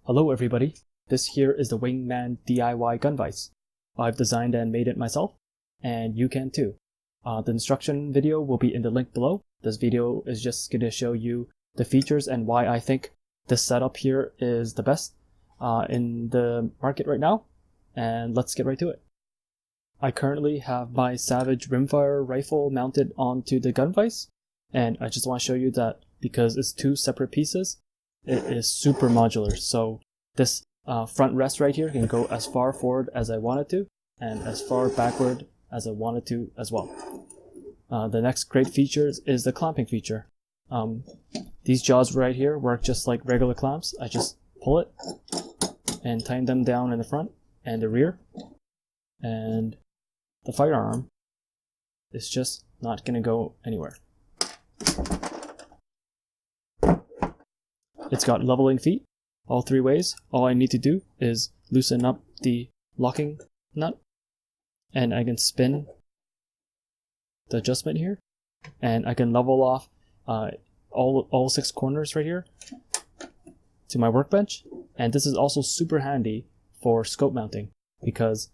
Hello everybody, this here is the Wingman DIY gun vise. I've designed and made it myself, and you can too. The instruction video will be in the link below. This video is just going to show you the features and why I think this setup here is the best in the market right now, and let's get right to it. I currently have my Savage rimfire rifle mounted onto the gun vise, and I just want to show you that because it's two separate pieces, it is super modular. So this front rest right here can go as far forward as I want it to, and as far backward as I want it to as well. The next great feature is the clamping feature. These jaws right here work just like regular clamps. I just pull it and tighten them down in the front and the rear, and the firearm is just not going to go anywhere. It's got leveling feet all three ways. All I need to do is loosen up the locking nut, and I can spin the adjustment here, and I can level off all six corners right here to my workbench. And this is also super handy for scope mounting, because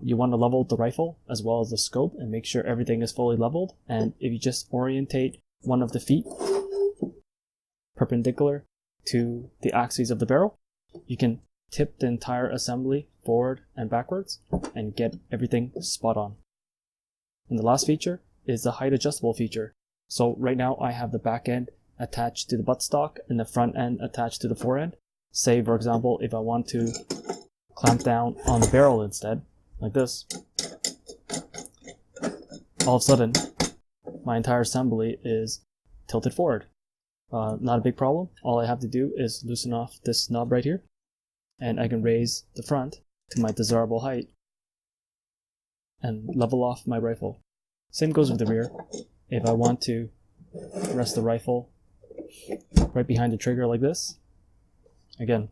you want to level the rifle as well as the scope and make sure everything is fully leveled. And if you just orientate one of the feet perpendicular to the axes of the barrel, you can tip the entire assembly forward and backwards and get everything spot on. And the last feature is the height adjustable feature. So right now I have the back end attached to the buttstock and the front end attached to the forend. Say for example, if I want to clamp down on the barrel instead, like this, all of a sudden my entire assembly is tilted forward. Not a big problem. All I have to do is loosen off this knob right here, and I can raise the front to my desirable height and level off my rifle. Same goes with the rear. If I want to rest the rifle right behind the trigger like this, again,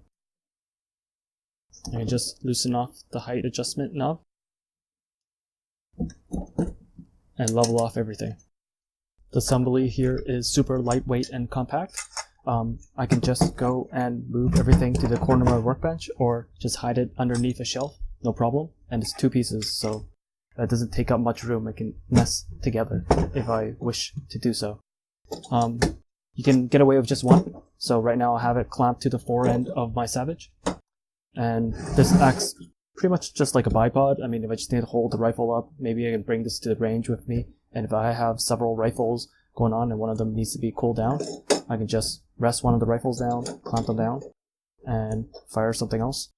I can just loosen off the height adjustment knob and level off everything. The assembly here is super lightweight and compact. I can just go and move everything to the corner of my workbench, or just hide it underneath a shelf, no problem. And it's two pieces, so it doesn't take up much room. I can mess together if I wish to do so. You can get away with just one. So right now I have it clamped to the forend of my Savage, and this acts pretty much just like a bipod. I mean, if I just need to hold the rifle up, maybe I can bring this to the range with me. And if I have several rifles going on and one of them needs to be cooled down, I can just rest one of the rifles down, clamp them down, and fire something else.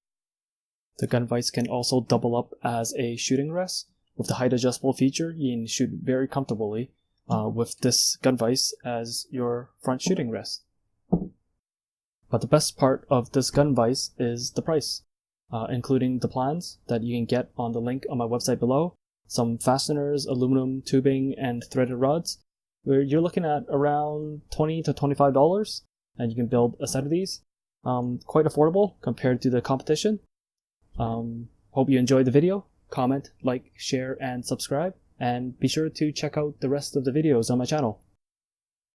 The gun vise can also double up as a shooting rest. With the height adjustable feature, you can shoot very comfortably with this gun vise as your front shooting rest. But the best part of this gun vise is the price, including the plans that you can get on the link on my website below. Some fasteners, aluminum tubing, and threaded rods, where you're looking at around $20 to $25, and you can build a set of these. Quite affordable compared to the competition. Hope you enjoyed the video. Comment, like, share, and subscribe, and be sure to check out the rest of the videos on my channel.